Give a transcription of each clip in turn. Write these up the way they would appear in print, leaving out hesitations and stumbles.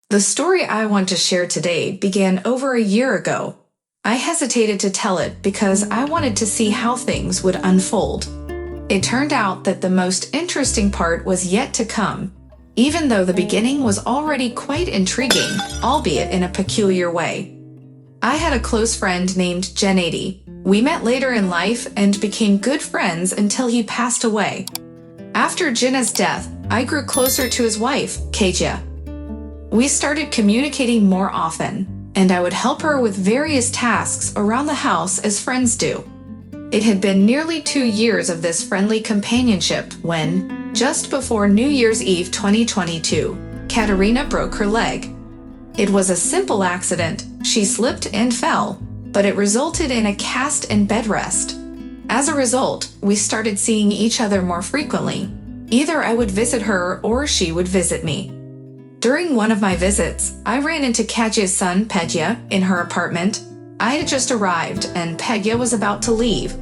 The story I want to share today began over a year ago. I hesitated to tell it because I wanted to see how things would unfold. It turned out that the most interesting part was yet to come, even though the beginning was already quite intriguing, albeit in a peculiar way. I had a close friend named Gennady. We met later in life and became good friends until he passed away. After Jenna's death, I grew closer to his wife, Katya. We started communicating more often, and I would help her with various tasks around the house as friends do. It had been nearly 2 years of this friendly companionship when, just before New Year's Eve 2022, Katerina broke her leg. It was a simple accident. She slipped and fell, but it resulted in a cast and bed rest. As a result, we started seeing each other more frequently. Either I would visit her or she would visit me. During one of my visits, I ran into Katya's son, Petya, in her apartment. I had just arrived and Petya was about to leave.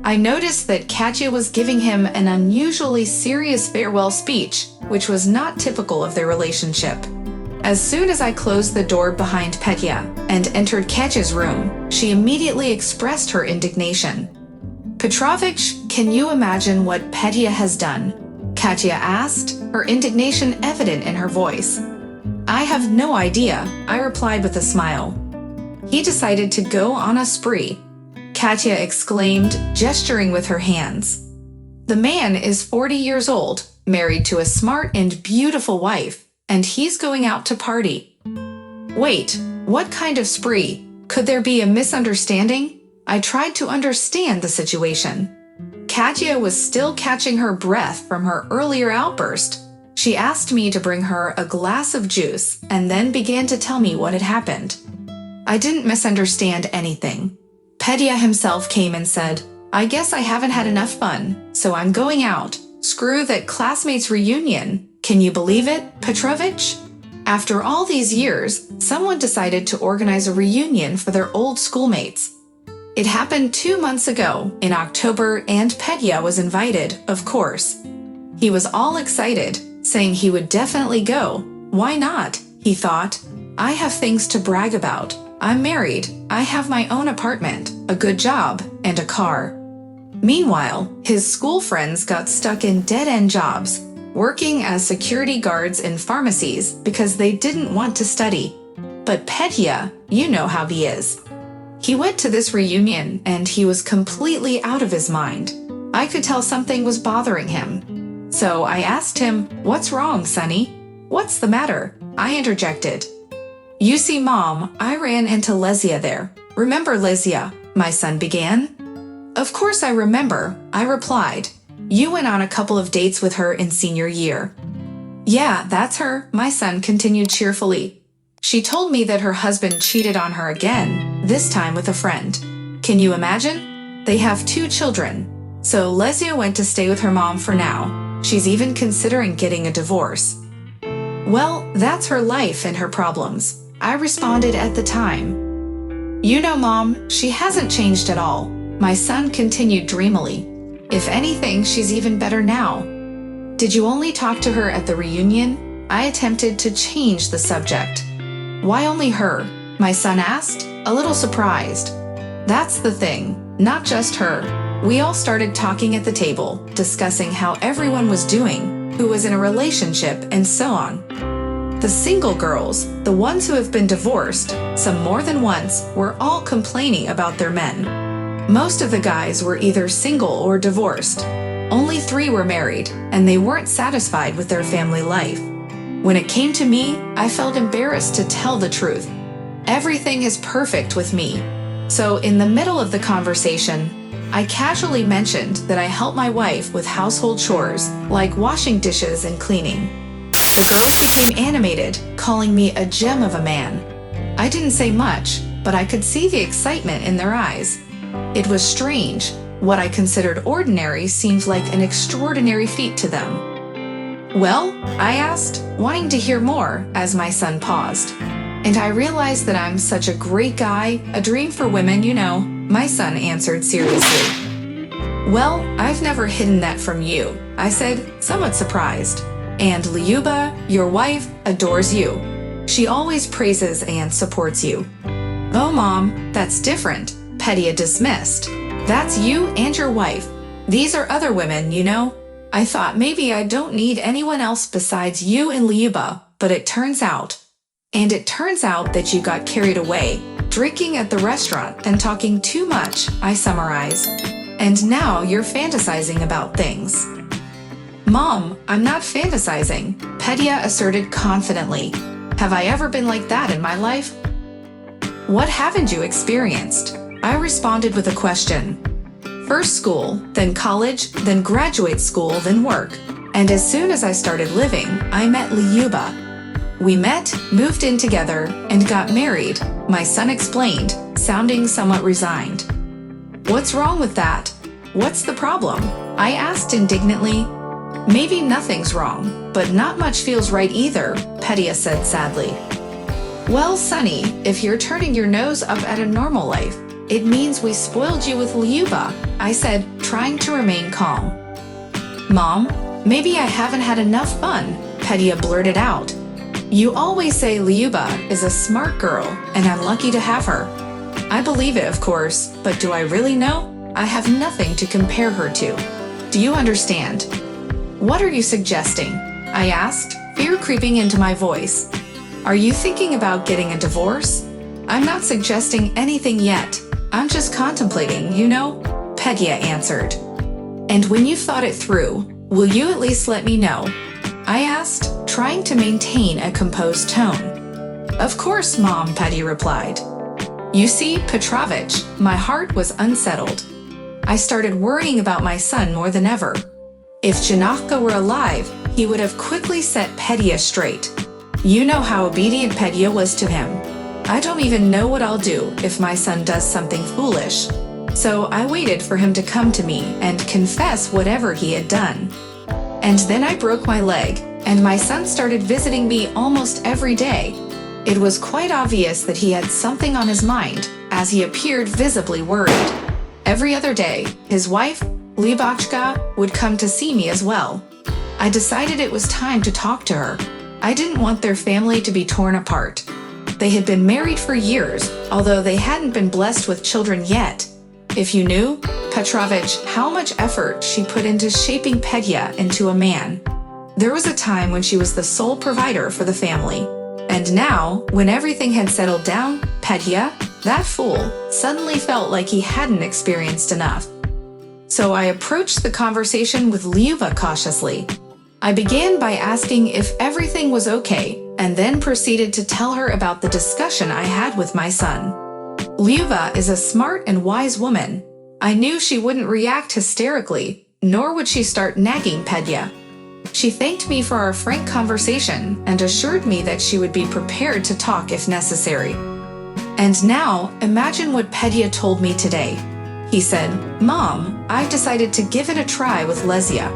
I noticed that Katya was giving him an unusually serious farewell speech, which was not typical of their relationship. As soon as I closed the door behind Petya and entered Katya's room, she immediately expressed her indignation. "Petrovich, can you imagine what Petya has done?" Katya asked, her indignation evident in her voice. "I have no idea," I replied with a smile. "He decided to go on a spree," Katya exclaimed, gesturing with her hands. "The man is 40 years old, married to a smart and beautiful wife, and he's going out to party." "Wait, what kind of spree? Could there be a misunderstanding?" I tried to understand the situation. Katya was still catching her breath from her earlier outburst. She asked me to bring her a glass of juice and then began to tell me what had happened. I didn't misunderstand anything. Petya himself came and said, "I guess I haven't had enough fun, so I'm going out. Screw that classmates reunion. Can you believe it, Petrovich?" After all these years, someone decided to organize a reunion for their old schoolmates. It happened 2 months ago, in October, and Petya was invited, of course. He was all excited, saying he would definitely go. Why not? He thought. I have things to brag about. I'm married, I have my own apartment, a good job, and a car. Meanwhile, his school friends got stuck in dead-end jobs, working as security guards in pharmacies because they didn't want to study. But Petya, you know how he is. He went to this reunion and he was completely out of his mind. I could tell something was bothering him. So I asked him, "What's wrong, Sonny?" "What's the matter?" I interjected. "You see, Mom, I ran into Lesia there. Remember Lesia?" my son began. "Of course I remember," I replied. "You went on a couple of dates with her in senior year." "Yeah, that's her," my son continued cheerfully. "She told me that her husband cheated on her again, this time with a friend. Can you imagine? They have 2 children. So Lesia went to stay with her mom for now. She's even considering getting a divorce." "Well, that's her life and her problems," I responded at the time. "You know, Mom, she hasn't changed at all," my son continued dreamily. "If anything, she's even better now." "Did you only talk to her at the reunion?" I attempted to change the subject. "Why only her?" my son asked, a little surprised. "That's the thing, not just her. We all started talking at the table, discussing how everyone was doing, who was in a relationship, and so on. The single girls, the ones who have been divorced, some more than once, were all complaining about their men. Most of the guys were either single or divorced. Only 3 were married, and they weren't satisfied with their family life. When it came to me, I felt embarrassed to tell the truth. Everything is perfect with me. So in the middle of the conversation, I casually mentioned that I help my wife with household chores, like washing dishes and cleaning. The girls became animated, calling me a gem of a man. I didn't say much, but I could see the excitement in their eyes. It was strange. What I considered ordinary seemed like an extraordinary feat to them. "Well?" I asked, wanting to hear more as my son paused. "And I realized that I'm such a great guy, a dream for women, you know," my son answered seriously. "Well, I've never hidden that from you," I said, somewhat surprised. "And Lyuba, your wife, adores you." She always praises and supports you. Oh, Mom, that's different, Pedia dismissed. That's you and your wife. These are other women, you know. I thought maybe I don't need anyone else besides you and Liuba, but it turns out that you got carried away, drinking at the restaurant and talking too much, I summarize. And now you're fantasizing about things. Mom, I'm not fantasizing, Pedia asserted confidently. Have I ever been like that in my life? What haven't you experienced? I responded with a question. First school, then college, then graduate school, then work. And as soon as I started living, I met Liuba. We met, moved in together, and got married, my son explained, sounding somewhat resigned. What's wrong with that? What's the problem? I asked indignantly. Maybe nothing's wrong, but not much feels right either, Pedia said sadly. Well, Sonny, if you're turning your nose up at a normal life, it means we spoiled you with Liuba, I said, trying to remain calm. Mom, maybe I haven't had enough fun, Pedia blurted out. You always say Liuba is a smart girl, and I'm lucky to have her. I believe it, of course, but do I really know? I have nothing to compare her to. Do you understand? What are you suggesting? I asked, fear creeping into my voice. Are you thinking about getting a divorce? I'm not suggesting anything yet. I'm just contemplating, you know, Pedia answered. And when you've thought it through, will you at least let me know? I asked, trying to maintain a composed tone. Of course, Mom, Pedia replied. You see, Petrovich, my heart was unsettled. I started worrying about my son more than ever. If Janachka were alive, he would have quickly set Pedia straight. You know how obedient Pedia was to him. I don't even know what I'll do if my son does something foolish. So I waited for him to come to me and confess whatever he had done. And then I broke my leg, and my son started visiting me almost every day. It was quite obvious that he had something on his mind, as he appeared visibly worried. Every other day, his wife, Libachka, would come to see me as well. I decided it was time to talk to her. I didn't want their family to be torn apart. They had been married for years, although they hadn't been blessed with children yet. If you knew, Petrovich, how much effort she put into shaping Pedia into a man. There was a time when she was the sole provider for the family. And now, when everything had settled down, Pedia, that fool, suddenly felt like he hadn't experienced enough. So I approached the conversation with Liuba cautiously. I began by asking if everything was okay, and then proceeded to tell her about the discussion I had with my son. Liuba is a smart and wise woman. I knew she wouldn't react hysterically, nor would she start nagging Pedia. She thanked me for our frank conversation and assured me that she would be prepared to talk if necessary. And now, imagine what Pedia told me today. He said, Mom, I've decided to give it a try with Lesia.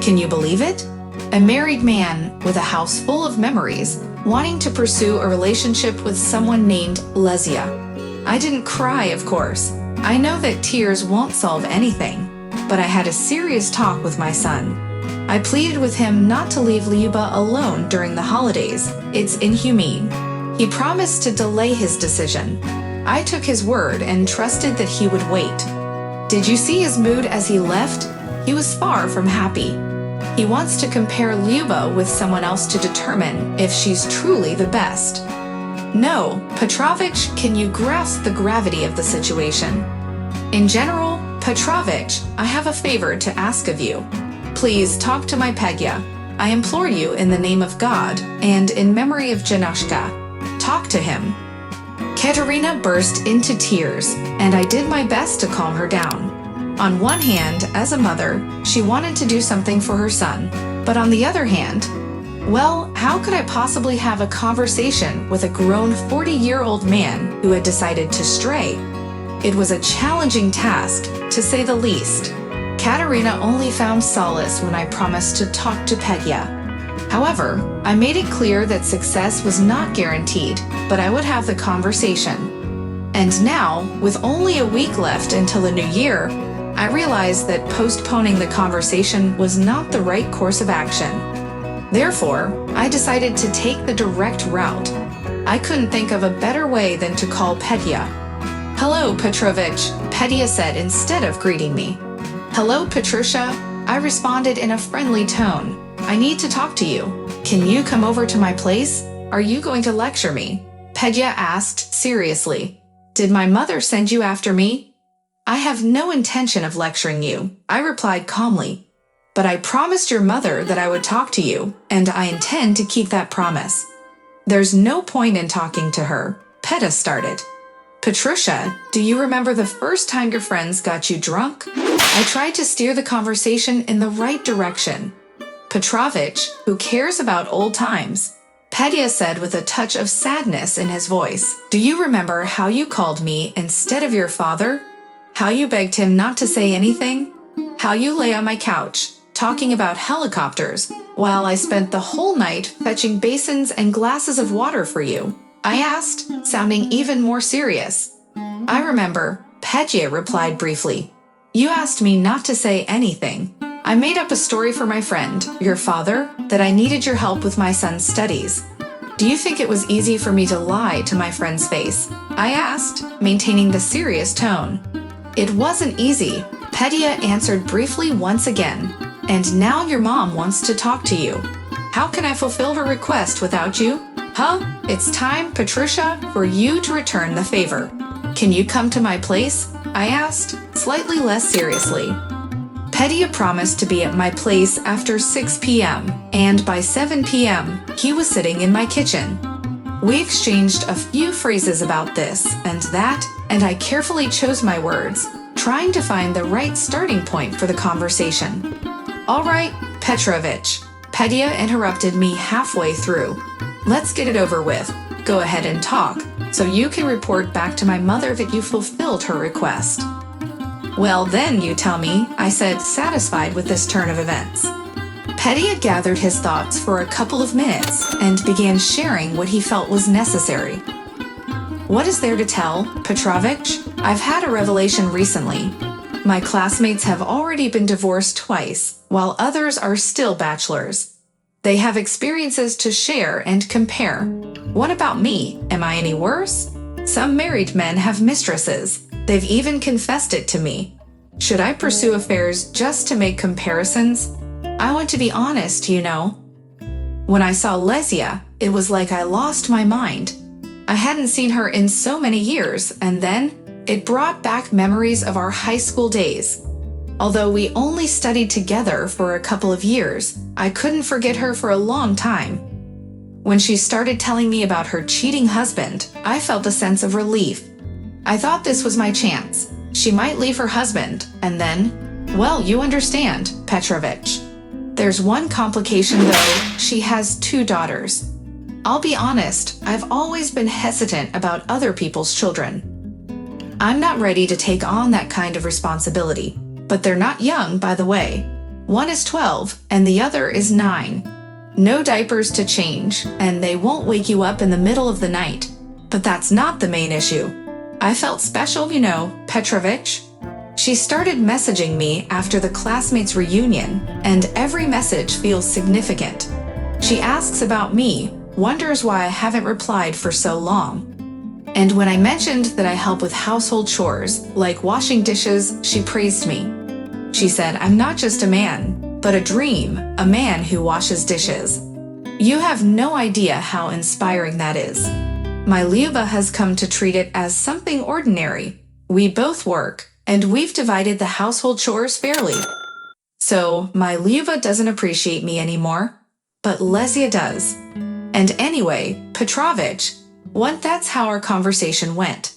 Can you believe it? A married man with a house full of memories, wanting to pursue a relationship with someone named Lesia. I didn't cry, of course. I know that tears won't solve anything, but I had a serious talk with my son. I pleaded with him not to leave Liuba alone during the holidays. It's inhumane. He promised to delay his decision. I took his word and trusted that he would wait. Did you see his mood as he left? He was far from happy. He wants to compare Liuba with someone else to determine if she's truly the best. No, Petrovich, can you grasp the gravity of the situation? In general, Petrovich, I have a favor to ask of you. Please talk to my Pedia. I implore you in the name of God and in memory of Janashka. Talk to him. Katerina burst into tears, and I did my best to calm her down. On one hand, as a mother, she wanted to do something for her son, but on the other hand, well, how could I possibly have a conversation with a grown 40-year-old man who had decided to stray? It was a challenging task, to say the least. Katerina only found solace when I promised to talk to Pedia. However, I made it clear that success was not guaranteed, but I would have the conversation. And now, with only a week left until the new year, I realized that postponing the conversation was not the right course of action. Therefore, I decided to take the direct route. I couldn't think of a better way than to call Petya. "Hello, Petrovich," Petya said instead of greeting me. "Hello, Patricia," I responded in a friendly tone. "I need to talk to you. Can you come over to my place? Are you going to lecture me?" Petya asked seriously. "Did my mother send you after me?" "I have no intention of lecturing you," I replied calmly. "But I promised your mother that I would talk to you, and I intend to keep that promise." "There's no point in talking to her," Petya started. "Patricia, do you remember the first time your friends got you drunk?" I tried to steer the conversation in the right direction. "Petrovich, who cares about old times?" Petya said with a touch of sadness in his voice. "Do you remember how you called me instead of your father? How you begged him not to say anything? How you lay on my couch, talking about helicopters, while I spent the whole night fetching basins and glasses of water for you?" I asked, sounding even more serious. "I remember," Petya replied briefly. "You asked me not to say anything. I made up a story for my friend, your father, that I needed your help with my son's studies. Do you think it was easy for me to lie to my friend's face?" I asked, maintaining the serious tone. "It wasn't easy," Petya answered briefly once again. "And now your mom wants to talk to you. How can I fulfill her request without you? Huh? It's time, Patricia, for you to return the favor. Can you come to my place?" I asked, slightly less seriously. Petya promised to be at my place after 6 p.m., and by 7 p.m., he was sitting in my kitchen. We exchanged a few phrases about this and that, and I carefully chose my words, trying to find the right starting point for the conversation. "All right, Petrovich," Petya interrupted me halfway through. "Let's get it over with. Go ahead and talk, so you can report back to my mother that you fulfilled her request." "Well, then you tell me," I said, satisfied with this turn of events. Petya gathered his thoughts for a couple of minutes and began sharing what he felt was necessary. "What is there to tell, Petrovich? I've had a revelation recently. My classmates have already been divorced twice, while others are still bachelors. They have experiences to share and compare. What about me? Am I any worse? Some married men have mistresses. They've even confessed it to me. Should I pursue affairs just to make comparisons? I want to be honest, you know. When I saw Lesia, it was like I lost my mind. I hadn't seen her in so many years, and then it brought back memories of our high school days. Although we only studied together for a couple of years, I couldn't forget her for a long time. When she started telling me about her cheating husband, I felt a sense of relief. I thought this was my chance. She might leave her husband, and then, well, you understand, Petrovich. There's one complication though, she has 2 daughters. I'll be honest, I've always been hesitant about other people's children. I'm not ready to take on that kind of responsibility, but they're not young, by the way. One is 12, and the other is 9. No diapers to change, and they won't wake you up in the middle of the night. But that's not the main issue. I felt special, you know, Petrovich. She started messaging me after the classmates' reunion, and every message feels significant. She asks about me, wonders why I haven't replied for so long. And when I mentioned that I help with household chores, like washing dishes, she praised me. She said, "I'm not just a man, but a dream, a man who washes dishes." You have no idea how inspiring that is. My Lyuba has come to treat it as something ordinary. We both work, and we've divided the household chores fairly. So my Lyuba doesn't appreciate me anymore, but Lesia does. And anyway, Petrovich, that's how our conversation went.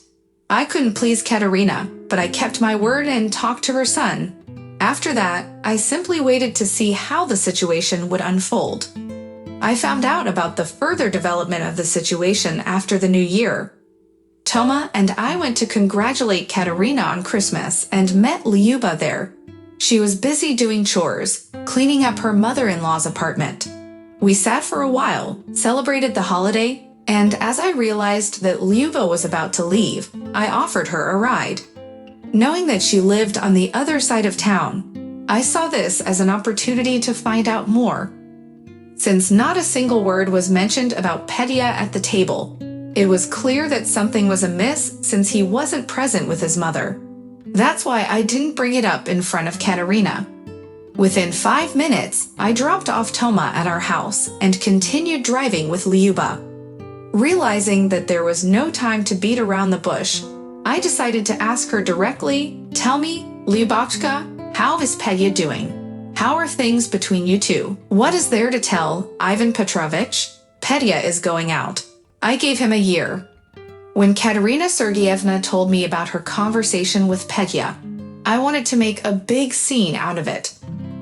I couldn't please Katerina, but I kept my word and talked to her son. After that, I simply waited to see how the situation would unfold. I found out about the further development of the situation after the new year. Toma and I went to congratulate Katerina on Christmas and met Lyuba there. She was busy doing chores, cleaning up her mother-in-law's apartment. We sat for a while, celebrated the holiday, and as I realized that Lyuba was about to leave, I offered her a ride. Knowing that she lived on the other side of town, I saw this as an opportunity to find out more. Since not a single word was mentioned about Petya at the table, It was clear that something was amiss since he wasn't present with his mother. That's why I didn't bring it up in front of Katerina. Within 5 minutes, I dropped off Toma at our house and continued driving with Liuba. Realizing that there was no time to beat around the bush, I decided to ask her directly, "Tell me, Lyubachka, how is Petya doing? How are things between you two? What is there to tell, Ivan Petrovich? Petya is going out. I gave him a year." When Katerina Sergeyevna told me about her conversation with Petya, I wanted to make a big scene out of it.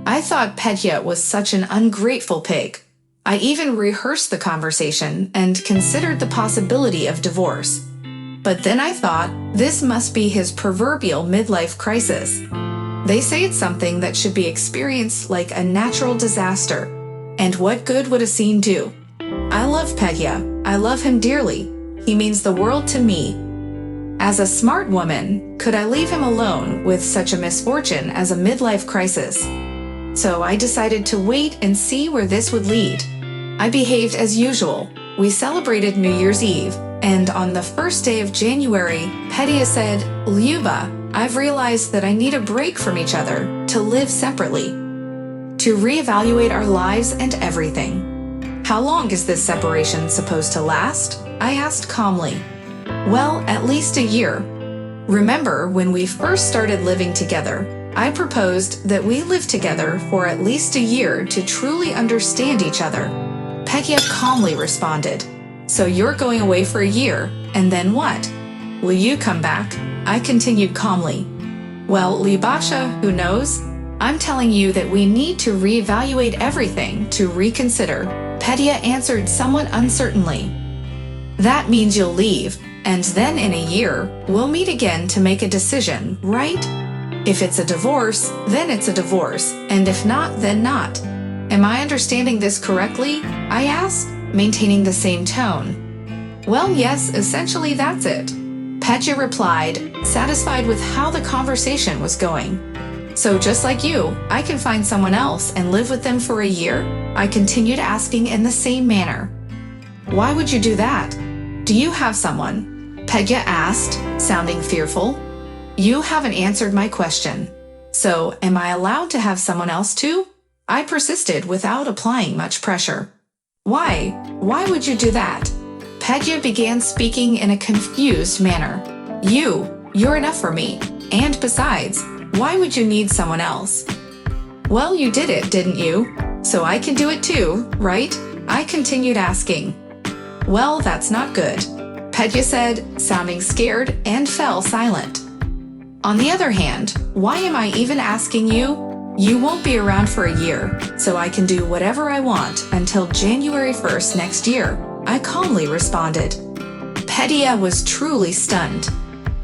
I thought Petya was such an ungrateful pig. I even rehearsed the conversation and considered the possibility of divorce. But then I thought, this must be his proverbial midlife crisis. They say it's something that should be experienced like a natural disaster. And what good would a scene do? I love Petya. I love him dearly. He means the world to me. As a smart woman, could I leave him alone with such a misfortune as a midlife crisis? So I decided to wait and see where this would lead. I behaved as usual. We celebrated New Year's Eve, and on the first day of January, Petya said, "Liuba, I've realized that I need a break from each other, to live separately, to reevaluate our lives and everything." "How long is this separation supposed to last?" I asked calmly. "Well, at least a year. Remember, when we first started living together, I proposed that we live together for at least a year to truly understand each other." Petya calmly responded, "So you're going away for a year, and then what? Will you come back?" I continued calmly. "Well, Libasha, who knows? I'm telling you that we need to reevaluate everything, to reconsider," Petya answered somewhat uncertainly. "That means you'll leave, and then in a year, we'll meet again to make a decision, right? If it's a divorce, then it's a divorce, and if not, then not. Am I understanding this correctly?" I asked, maintaining the same tone. "Well, yes, essentially that's it," Petya replied, satisfied with how the conversation was going. "So just like you, I can find someone else and live with them for a year?" I continued asking in the same manner. "Why would you do that? Do you have someone?" Petya asked, sounding fearful. "You haven't answered my question. So, am I allowed to have someone else too?" I persisted without applying much pressure. "Why? Why would you do that?" Petya began speaking in a confused manner. You're enough for me. And besides, why would you need someone else?" "Well, you did it, didn't you? So I can do it too, right?" I continued asking. "Well, that's not good," Petya said, sounding scared, and fell silent. "On the other hand, why am I even asking you? You won't be around for a year, so I can do whatever I want until January 1st next year," I calmly responded. Petya was truly stunned.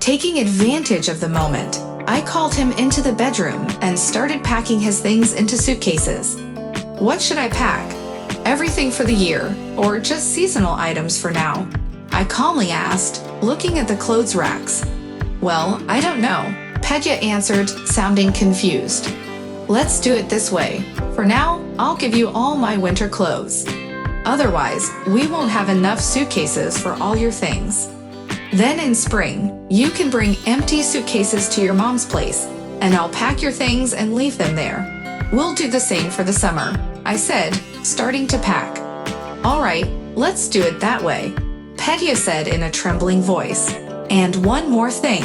Taking advantage of the moment, I called him into the bedroom and started packing his things into suitcases. "What should I pack? Everything for the year, or just seasonal items for now?" I calmly asked, looking at the clothes racks. "Well, I don't know," Petya answered, sounding confused. "Let's do it this way. For now, I'll give you all my winter clothes. Otherwise, we won't have enough suitcases for all your things. Then in spring, you can bring empty suitcases to your mom's place, and I'll pack your things and leave them there. We'll do the same for the summer," I said, starting to pack. "All right, let's do it that way," Petya said in a trembling voice. "And one more thing.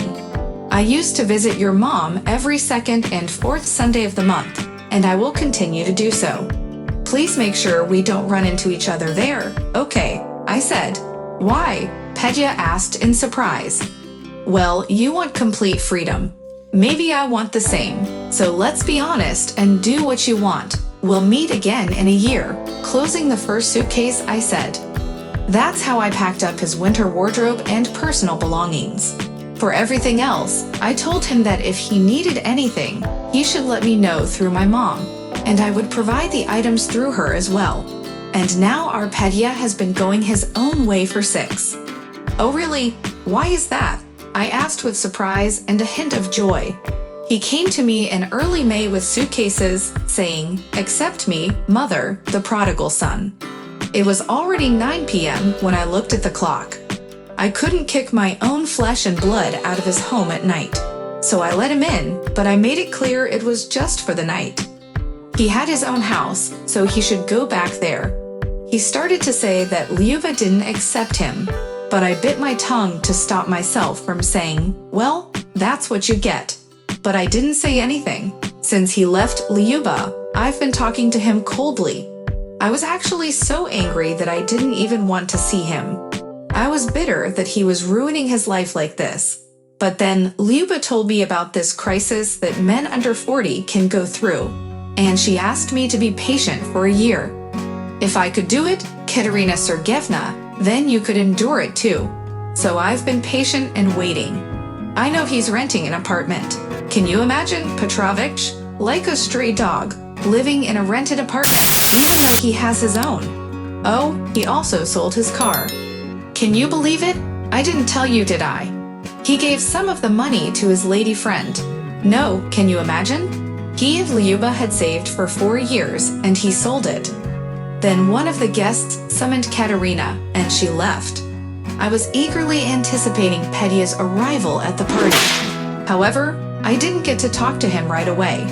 I used to visit your mom every second and fourth Sunday of the month, and I will continue to do so. Please make sure we don't run into each other there, okay?" I said. "Why?" Petya asked in surprise. "Well, you want complete freedom. Maybe I want the same. So let's be honest and do what you want. We'll meet again in a year." Closing the first suitcase, I said. That's how I packed up his winter wardrobe and personal belongings. For everything else, I told him that if he needed anything, he should let me know through my mom, and I would provide the items through her as well. And now our Petya has been going his own way for 6. "Oh really? Why is that?" I asked with surprise and a hint of joy. He came to me in early May with suitcases, saying, "Accept me, mother, the prodigal son." It was already 9 p.m. when I looked at the clock. I couldn't kick my own flesh and blood out of his home at night. So I let him in, but I made it clear it was just for the night. He had his own house, so he should go back there. He started to say that Lyuba didn't accept him, but I bit my tongue to stop myself from saying, well, that's what you get. But I didn't say anything. Since he left Lyuba, I've been talking to him coldly. I was actually so angry that I didn't even want to see him. I was bitter that he was ruining his life like this. But then Lyuba told me about this crisis that men under 40 can go through, and she asked me to be patient for a year. If I could do it, Katerina Sergeyevna, then you could endure it too. So I've been patient and waiting. I know he's renting an apartment. Can you imagine Petrovich, like a stray dog, living in a rented apartment, even though he has his own? Oh, he also sold his car. Can you believe it? I didn't tell you, did I? He gave some of the money to his lady friend. No, can you imagine? He and Lyuba had saved for 4 years, and he sold it. Then one of the guests summoned Katerina, and she left. I was eagerly anticipating Petya's arrival at the party. However, I didn't get to talk to him right away.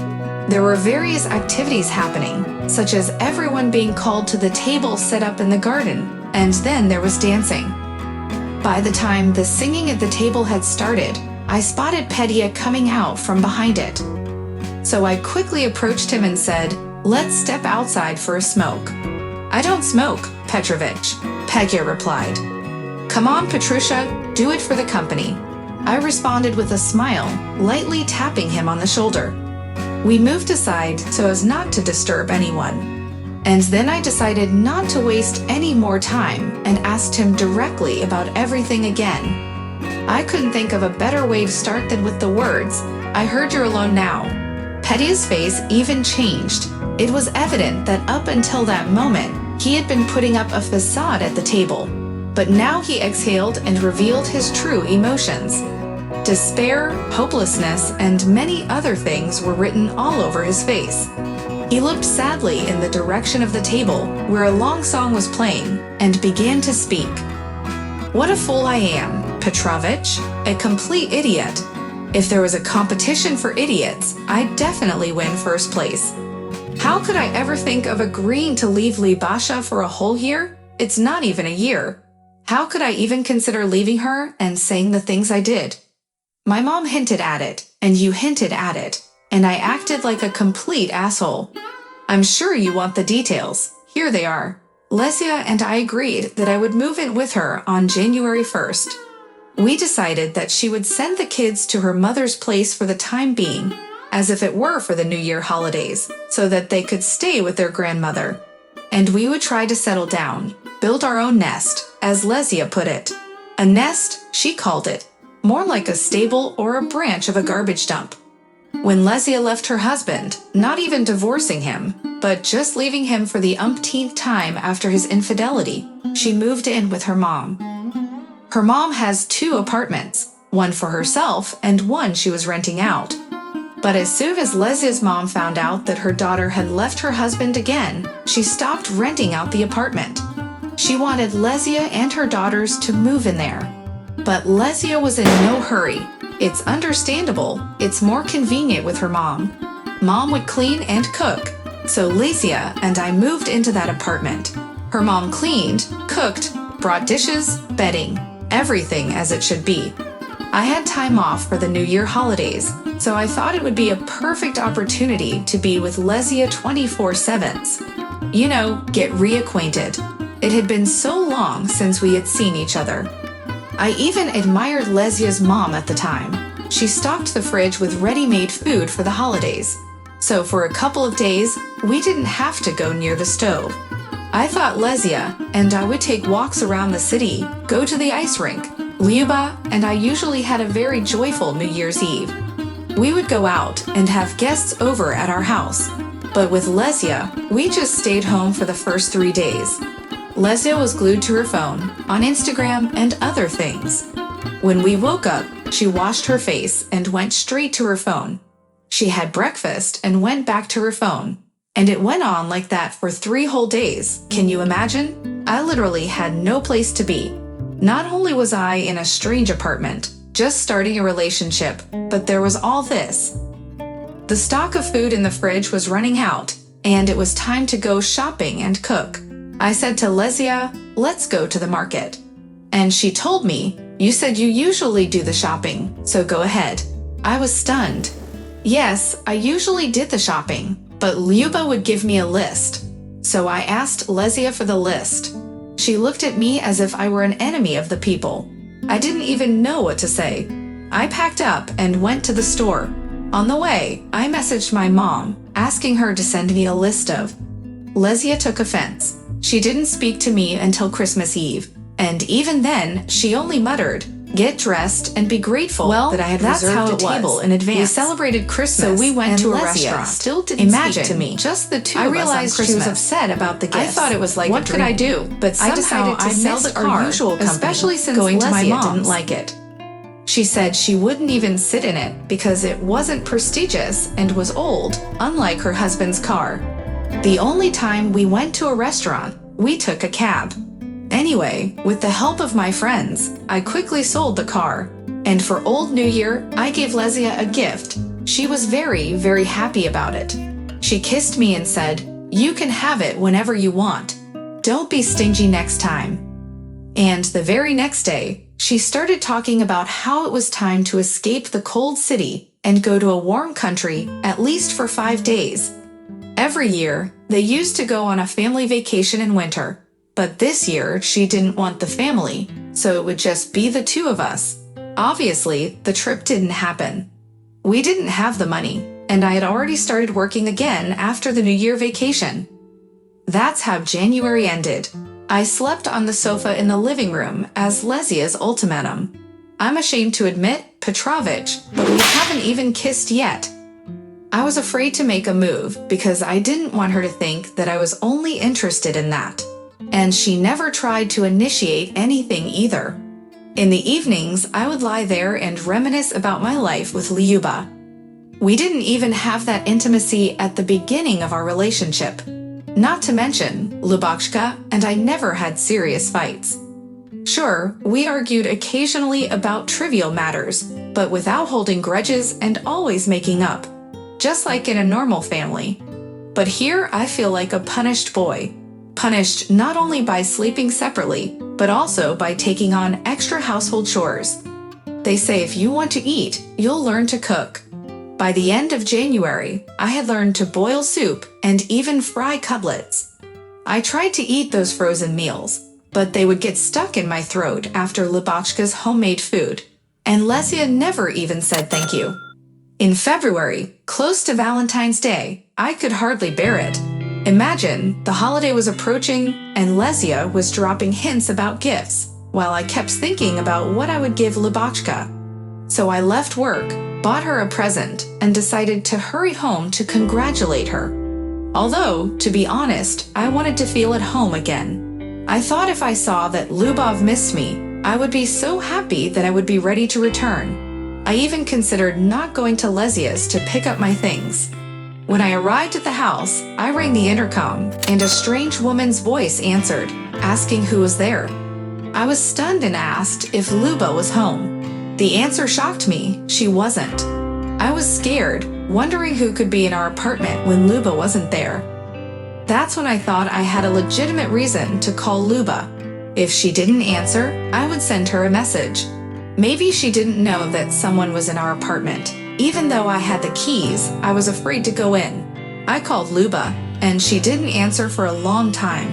There were various activities happening, such as everyone being called to the table set up in the garden, and then there was dancing. By the time the singing at the table had started, I spotted Petya coming out from behind it. So I quickly approached him and said, let's step outside for a smoke. I don't smoke, Petrovich, Petya replied. Come on, Petrusha, do it for the company. I responded with a smile, lightly tapping him on the shoulder. We moved aside so as not to disturb anyone. And then I decided not to waste any more time and asked him directly about everything again. I couldn't think of a better way to start than with the words, I heard you're alone now. Petya's face even changed. It was evident that up until that moment, he had been putting up a facade at the table. But now he exhaled and revealed his true emotions. Despair, hopelessness, and many other things were written all over his face. He looked sadly in the direction of the table, where a long song was playing, and began to speak. What a fool I am, Petrovich, a complete idiot. If there was a competition for idiots, I'd definitely win first place. How could I ever think of agreeing to leave Libasha for a whole year? It's not even a year. How could I even consider leaving her and saying the things I did? My mom hinted at it, and you hinted at it, and I acted like a complete asshole. I'm sure you want the details. Here they are. Lesia and I agreed that I would move in with her on January 1st. We decided that she would send the kids to her mother's place for the time being, as if it were for the New Year holidays, so that they could stay with their grandmother. And we would try to settle down, build our own nest, as Lesia put it. A nest, she called it, more like a stable or a branch of a garbage dump. When Lesia left her husband, not even divorcing him, but just leaving him for the umpteenth time after his infidelity, she moved in with her mom. Her mom has 2 apartments, one for herself and one she was renting out. But as soon as Lesia's mom found out that her daughter had left her husband again, she stopped renting out the apartment. She wanted Lesia and her daughters to move in there. But Lesia was in no hurry. It's understandable. It's more convenient with her mom. Mom would clean and cook. So Lesia and I moved into that apartment. Her mom cleaned, cooked, brought dishes, bedding, everything as it should be. I had time off for the New Year holidays, so I thought it would be a perfect opportunity to be with Lesia 24/7. You know, get reacquainted. It had been so long since we had seen each other. I even admired Lesia's mom at the time. She stocked the fridge with ready-made food for the holidays. So for a couple of days, we didn't have to go near the stove. I thought Lesia and I would take walks around the city, go to the ice rink. Lyuba and I usually had a very joyful New Year's Eve. We would go out and have guests over at our house. But with Lesia, we just stayed home for the first 3 days. Lesia was glued to her phone, on Instagram and other things. When we woke up, she washed her face and went straight to her phone. She had breakfast and went back to her phone. And it went on like that for 3 whole days. Can you imagine? I literally had no place to be. Not only was I in a strange apartment, just starting a relationship, but there was all this. The stock of food in the fridge was running out, and it was time to go shopping and cook. I said to Lesia, "Let's go to the market." And she told me, "You said you usually do the shopping, so go ahead." I was stunned. Yes, I usually did the shopping, but Lyuba would give me a list. So I asked Lesia for the list. She looked at me as if I were an enemy of the people. I didn't even know what to say. I packed up and went to the store. On the way, I messaged my mom, asking her to send me a list of. Lesia took offense. She didn't speak to me until Christmas Eve, and even then, she only muttered, "Get dressed and be grateful that I had reserved a table in advance." We celebrated Christmas, so we went to a restaurant. Still didn't speak to me. Just the two of us on Christmas. I realized she was upset about the gifts. I thought it was like what could I do? But I decided to sell the car, especially since going to my mom didn't like it. She said she wouldn't even sit in it because it wasn't prestigious and was old, unlike her husband's car. The only time we went to a restaurant, we took a cab. Anyway, with the help of my friends, I quickly sold the car. And for Old New Year, I gave Lesia a gift. She was very, very happy about it. She kissed me and said, "You can have it whenever you want. Don't be stingy next time." And the very next day, she started talking about how it was time to escape the cold city and go to a warm country, at least for 5 days. Every year, they used to go on a family vacation in winter. But this year, she didn't want the family, so it would just be the two of us. Obviously, the trip didn't happen. We didn't have the money, and I had already started working again after the New Year vacation. That's how January ended. I slept on the sofa in the living room as Lesia's ultimatum. I'm ashamed to admit, Petrovich, but we haven't even kissed yet. I was afraid to make a move because I didn't want her to think that I was only interested in that. And she never tried to initiate anything either. In the evenings, I would lie there and reminisce about my life with Lyuba. We didn't even have that intimacy at the beginning of our relationship. Not to mention, Lubachka and I never had serious fights. Sure, we argued occasionally about trivial matters, but without holding grudges and always making up, just like in a normal family. But here I feel like a punished boy. Punished not only by sleeping separately, but also by taking on extra household chores. They say if you want to eat, you'll learn to cook. By the end of January, I had learned to boil soup and even fry cutlets. I tried to eat those frozen meals, but they would get stuck in my throat after Lubachka's homemade food, and Lesia never even said thank you. In February, close to Valentine's Day, I could hardly bear it. Imagine, the holiday was approaching and Lesia was dropping hints about gifts, while I kept thinking about what I would give Lubachka. So I left work, bought her a present, and decided to hurry home to congratulate her. Although, to be honest, I wanted to feel at home again. I thought if I saw that Lubov missed me, I would be so happy that I would be ready to return. I even considered not going to Lesia's to pick up my things. When I arrived at the house, I rang the intercom, and a strange woman's voice answered, asking who was there. I was stunned and asked if Luba was home. The answer shocked me. She wasn't. I was scared, wondering who could be in our apartment when Luba wasn't there. That's when I thought I had a legitimate reason to call Luba. If she didn't answer, I would send her a message. Maybe she didn't know that someone was in our apartment. Even though I had the keys, I was afraid to go in. I called Luba, and she didn't answer for a long time.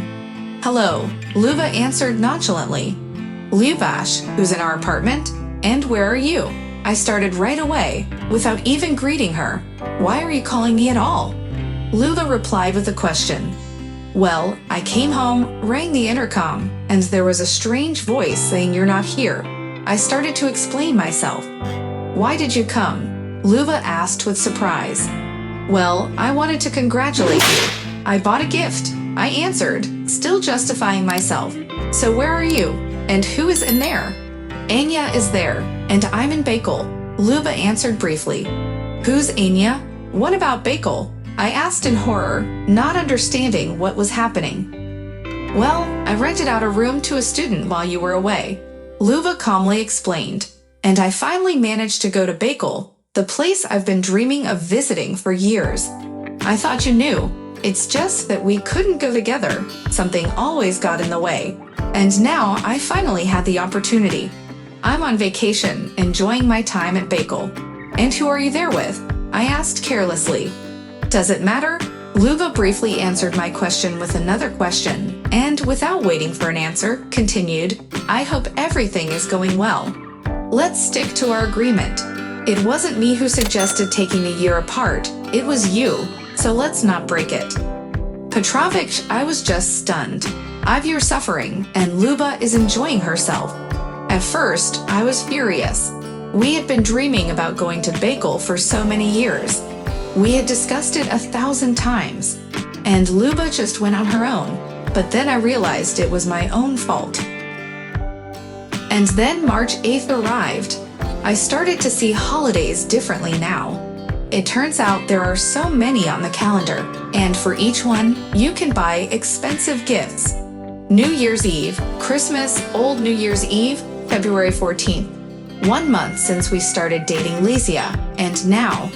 "Hello," Luba answered nonchalantly. "Lubash, who's in our apartment? And where are you?" I started right away, without even greeting her. "Why are you calling me at all?" Luba replied with a question. "Well, I came home, rang the intercom, and there was a strange voice saying you're not here." I started to explain myself. "Why did you come?" Luba asked with surprise. "Well, I wanted to congratulate you. I bought a gift," I answered, still justifying myself. "So where are you? And who is in there?" "Anya is there, and I'm in Bakel," Luba answered briefly. "Who's Anya? What about Bakel?" I asked in horror, not understanding what was happening. "Well, I rented out a room to a student while you were away. Luva calmly explained, and I finally managed to go to Bakel, the place I've been dreaming of visiting for years. I thought you knew. It's just that we couldn't go together. Something always got in the way. And now I finally had the opportunity. I'm on vacation, enjoying my time at Bakel. And who are you there with? I asked carelessly. Does it matter? Luva briefly answered my question with another question, and without waiting for an answer, continued, I hope everything is going well. Let's stick to our agreement. It wasn't me who suggested taking a year apart, it was you, so let's not break it. Petrovich, I was just stunned. I've your suffering, and Luba is enjoying herself. At first, I was furious. We had been dreaming about going to Bakel for so many years. We had discussed it 1,000 times, and Luba just went on her own, but then I realized it was my own fault. And then March 8th arrived. I started to see holidays differently now. It turns out there are so many on the calendar, and for each one, you can buy expensive gifts. New Year's Eve, Christmas, Old New Year's Eve, February 14th. 1 month since we started dating Lesia, and now.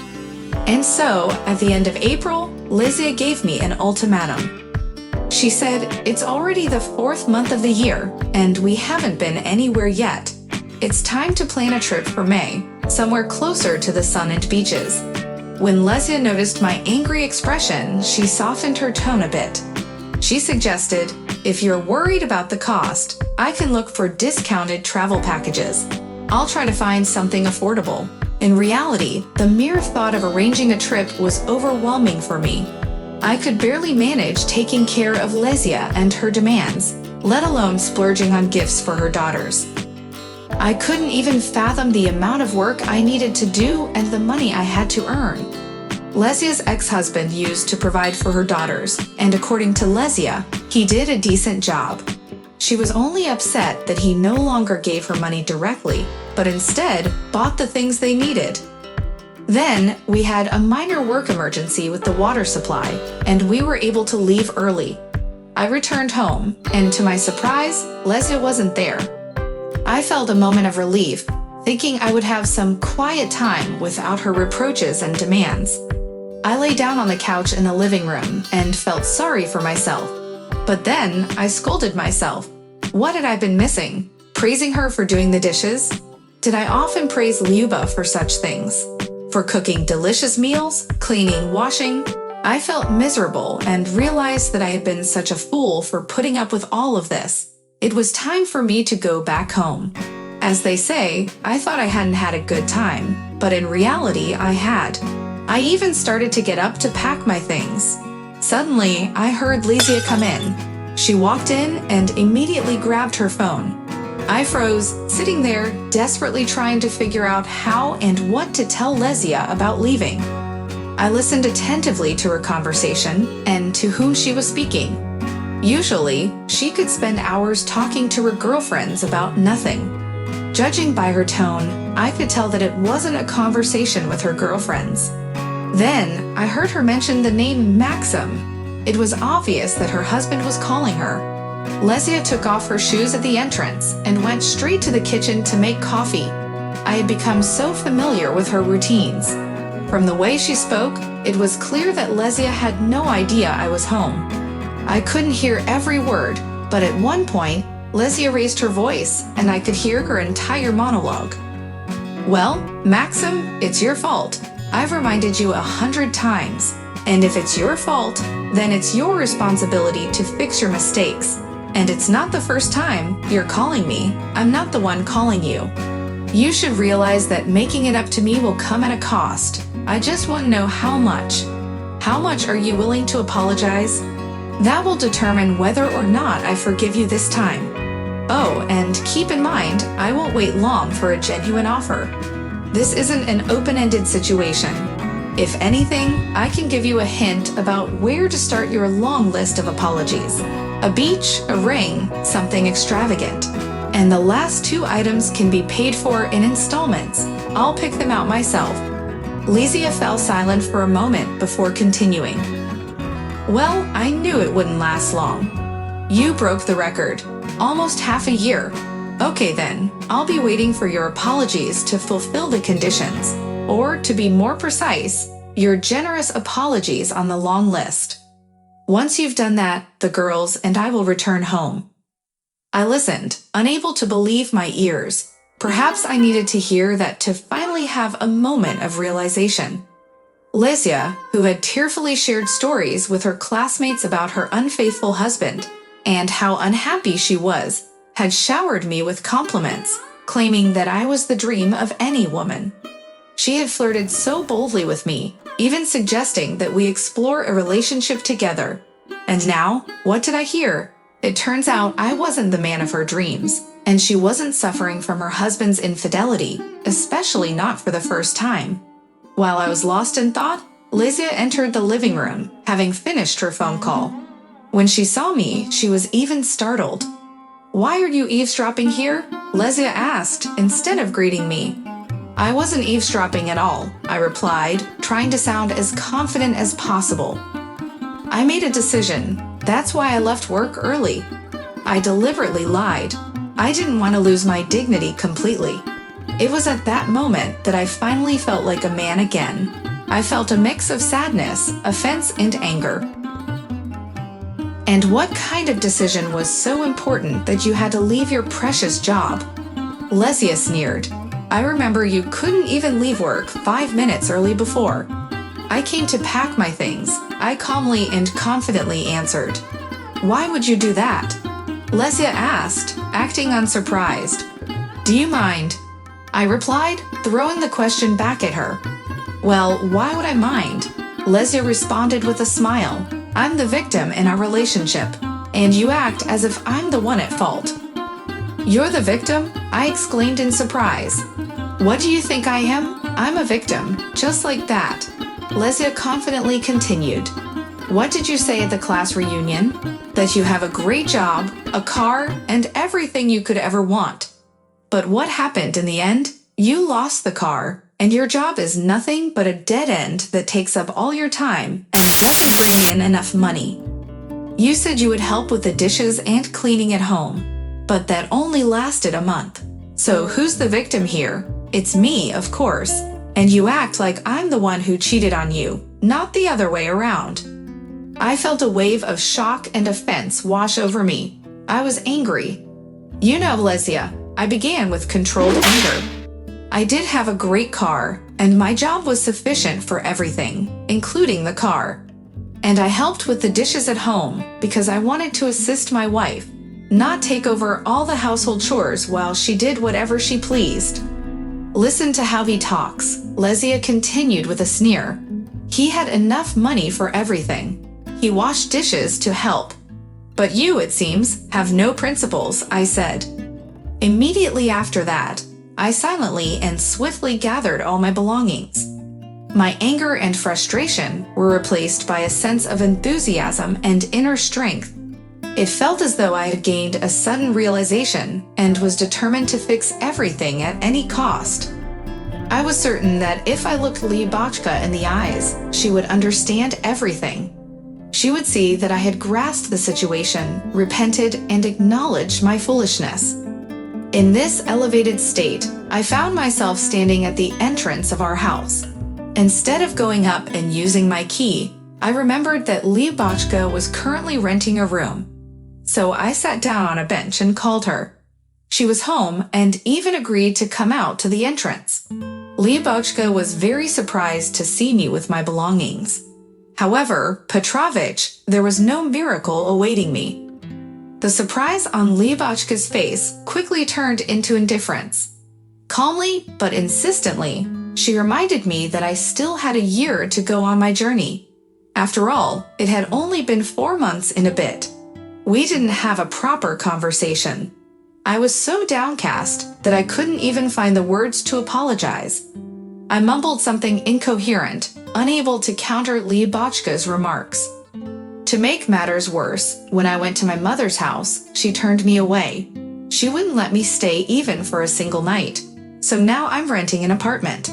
And so, at the end of April, Lesia gave me an ultimatum. She said, it's already the 4th month of the year, and we haven't been anywhere yet. It's time to plan a trip for May, somewhere closer to the sun and beaches. When Lesia noticed my angry expression, she softened her tone a bit. She suggested, if you're worried about the cost, I can look for discounted travel packages. I'll try to find something affordable. In reality, the mere thought of arranging a trip was overwhelming for me. I could barely manage taking care of Lesia and her demands, let alone splurging on gifts for her daughters. I couldn't even fathom the amount of work I needed to do and the money I had to earn. Lesia's ex-husband used to provide for her daughters, and according to Lesia, he did a decent job. She was only upset that he no longer gave her money directly, but instead bought the things they needed. Then, we had a minor work emergency with the water supply, and we were able to leave early. I returned home, and to my surprise, Lesia wasn't there. I felt a moment of relief, thinking I would have some quiet time without her reproaches and demands. I lay down on the couch in the living room and felt sorry for myself. But then, I scolded myself. What had I been missing? Praising her for doing the dishes? Did I often praise Lyuba for such things? For cooking delicious meals, cleaning, washing? I felt miserable and realized that I had been such a fool for putting up with all of this. It was time for me to go back home. As they say, I thought I hadn't had a good time, but in reality, I had. I even started to get up to pack my things. Suddenly, I heard Lesia come in. She walked in and immediately grabbed her phone. I froze, sitting there, desperately trying to figure out how and what to tell Lesia about leaving. I listened attentively to her conversation and to whom she was speaking. Usually, she could spend hours talking to her girlfriends about nothing. Judging by her tone, I could tell that it wasn't a conversation with her girlfriends. Then, I heard her mention the name Maxim. It was obvious that her husband was calling her. Lesia took off her shoes at the entrance and went straight to the kitchen to make coffee. I had become so familiar with her routines. From the way she spoke, it was clear that Lesia had no idea I was home. I couldn't hear every word, but at one point, Lesia raised her voice, and I could hear her entire monologue. Well, Maxim, it's your fault. I've reminded you 100 times. And if it's your fault, then it's your responsibility to fix your mistakes. And it's not the first time you're calling me. I'm not the one calling you. You should realize that making it up to me will come at a cost. I just want to know how much. How much are you willing to apologize? That will determine whether or not I forgive you this time. Oh, and keep in mind, I won't wait long for a genuine offer. This isn't an open-ended situation. If anything, I can give you a hint about where to start your long list of apologies. A beach, a ring, something extravagant. And the last 2 items can be paid for in installments. I'll pick them out myself. Lesia fell silent for a moment before continuing. Well, I knew it wouldn't last long. You broke the record. Almost half a year. Okay then, I'll be waiting for your apologies to fulfill the conditions, or to be more precise, your generous apologies on the long list. Once you've done that, the girls and I will return home." I listened, unable to believe my ears. Perhaps I needed to hear that to finally have a moment of realization. Lesia, who had tearfully shared stories with her classmates about her unfaithful husband and how unhappy she was, had showered me with compliments, claiming that I was the dream of any woman. She had flirted so boldly with me, even suggesting that we explore a relationship together. And now, what did I hear? It turns out I wasn't the man of her dreams, and she wasn't suffering from her husband's infidelity, especially not for the first time. While I was lost in thought, Lesia entered the living room, having finished her phone call. When she saw me, she was even startled. "Why are you eavesdropping here?" Lesia asked, instead of greeting me. "I wasn't eavesdropping at all," I replied, trying to sound as confident as possible. "I made a decision. That's why I left work early." I deliberately lied. I didn't want to lose my dignity completely. It was at that moment that I finally felt like a man again. I felt a mix of sadness, offense, and anger. "And what kind of decision was so important that you had to leave your precious job?" Lesia sneered. "I remember you couldn't even leave work 5 minutes early before." "I came to pack my things," I calmly and confidently answered. "Why would you do that?" Lesia asked, acting unsurprised. "Do you mind?" I replied, throwing the question back at her. "Well, why would I mind?" Lesia responded with a smile. "I'm the victim in our relationship, and you act as if I'm the one at fault." "You're the victim?" I exclaimed in surprise. "What do you think I am? I'm a victim, just like that." Lesia confidently continued. "What did you say at the class reunion? That you have a great job, a car, and everything you could ever want. But what happened in the end? You lost the car, and your job is nothing but a dead end that takes up all your time and doesn't bring in enough money. You said you would help with the dishes and cleaning at home, but that only lasted a month. So who's the victim here? It's me, of course, and you act like I'm the one who cheated on you, not the other way around." I felt a wave of shock and offense wash over me. I was angry. "You know, Lesia," I began with controlled anger. "I did have a great car, and my job was sufficient for everything, including the car. And I helped with the dishes at home because I wanted to assist my wife, not take over all the household chores while she did whatever she pleased." "Listen to how he talks," Lesia continued with a sneer. "He had enough money for everything. He washed dishes to help. But you, it seems, have no principles," I said. Immediately after that, I silently and swiftly gathered all my belongings. My anger and frustration were replaced by a sense of enthusiasm and inner strength. It felt as though I had gained a sudden realization and was determined to fix everything at any cost. I was certain that if I looked Lyubachka in the eyes, she would understand everything. She would see that I had grasped the situation, repented, and acknowledged my foolishness. In this elevated state, I found myself standing at the entrance of our house. Instead of going up and using my key, I remembered that Lyubachka was currently renting a room. So I sat down on a bench and called her. She was home and even agreed to come out to the entrance. Lyubachka was very surprised to see me with my belongings. However, Petrovich, there was no miracle awaiting me. The surprise on Lyubachka's face quickly turned into indifference. Calmly but insistently, she reminded me that I still had a year to go on my journey. After all, it had only been 4 months and a bit. We didn't have a proper conversation. I was so downcast that I couldn't even find the words to apologize. I mumbled something incoherent, unable to counter Lyubachka's remarks. To make matters worse, when I went to my mother's house, she turned me away. She wouldn't let me stay even for a single night. So now I'm renting an apartment.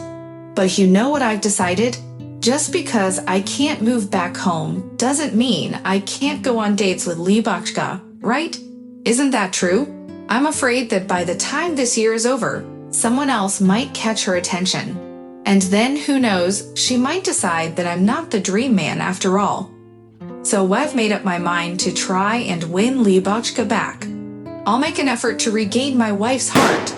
But you know what I've decided? Just because I can't move back home doesn't mean I can't go on dates with Lyubachka, right? Isn't that true? I'm afraid that by the time this year is over, someone else might catch her attention. And then, who knows, she might decide that I'm not the dream man after all. So I've made up my mind to try and win Libochka back. I'll make an effort to regain my wife's heart.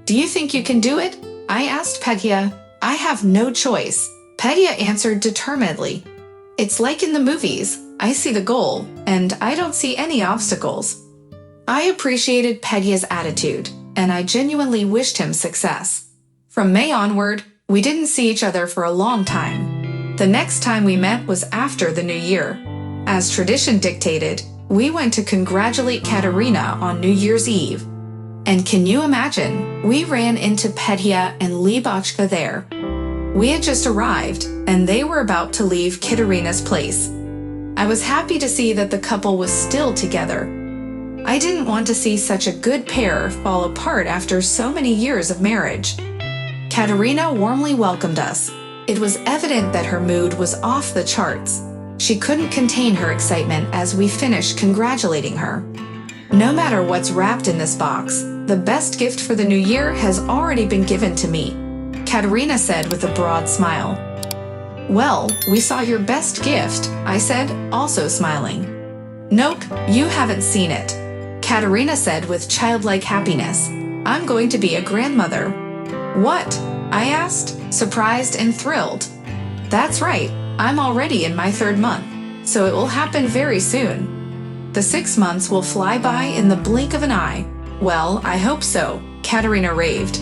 Do you think you can do it? I asked Petya. I have no choice, Petya answered determinedly. It's like in the movies. I see the goal, and I don't see any obstacles. I appreciated Petya's attitude, and I genuinely wished him success. From May onward, we didn't see each other for a long time. The next time we met was after the New Year. As tradition dictated, we went to congratulate Katerina on New Year's Eve. And can you imagine, we ran into Petya and Libochka there. We had just arrived, and they were about to leave Katerina's place. I was happy to see that the couple was still together. I didn't want to see such a good pair fall apart after so many years of marriage. Katerina warmly welcomed us. It was evident that her mood was off the charts. She couldn't contain her excitement as we finished congratulating her. No matter what's wrapped in this box, the best gift for the new year has already been given to me, Katerina said with a broad smile. Well, we saw your best gift, I said, also smiling. Nope, you haven't seen it, Katerina said with childlike happiness. I'm going to be a grandmother. What? I asked, surprised and thrilled. That's right, I'm already in my 3rd month, so it will happen very soon. The 6 months will fly by in the blink of an eye. Well, I hope so, Katerina raved.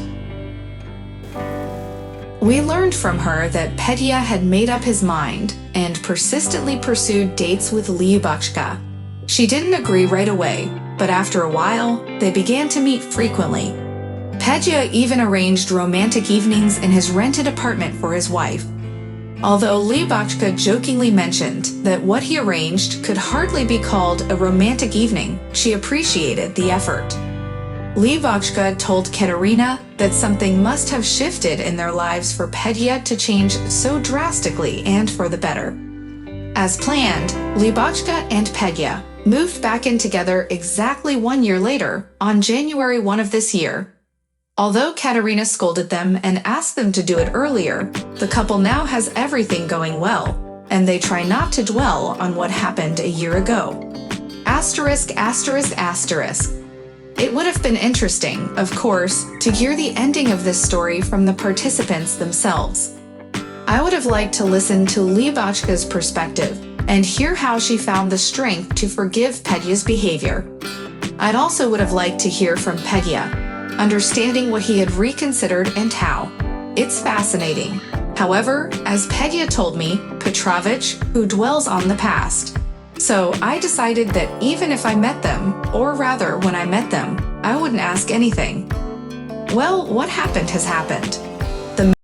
We learned from her that Petya had made up his mind and persistently pursued dates with Libochka. She didn't agree right away, but after a while, they began to meet frequently. Petya even arranged romantic evenings in his rented apartment for his wife. Although Libochka jokingly mentioned that what he arranged could hardly be called a romantic evening, she appreciated the effort. Libochka told Katerina that something must have shifted in their lives for Petya to change so drastically and for the better. As planned, Libochka and Petya moved back in together exactly 1 year later, on January 1 of this year. Although Katerina scolded them and asked them to do it earlier, the couple now has everything going well, and they try not to dwell on what happened a year ago. Asterisk, asterisk, asterisk. It would have been interesting, of course, to hear the ending of this story from the participants themselves. I would have liked to listen to Libochka's perspective and hear how she found the strength to forgive Petya's behavior. I'd also would have liked to hear from Petya, understanding what he had reconsidered and how. It's fascinating. However, as Petya told me, Petrovich, who dwells on the past. So I decided that even if I met them, or rather when I met them, I wouldn't ask anything. Well, what happened has happened.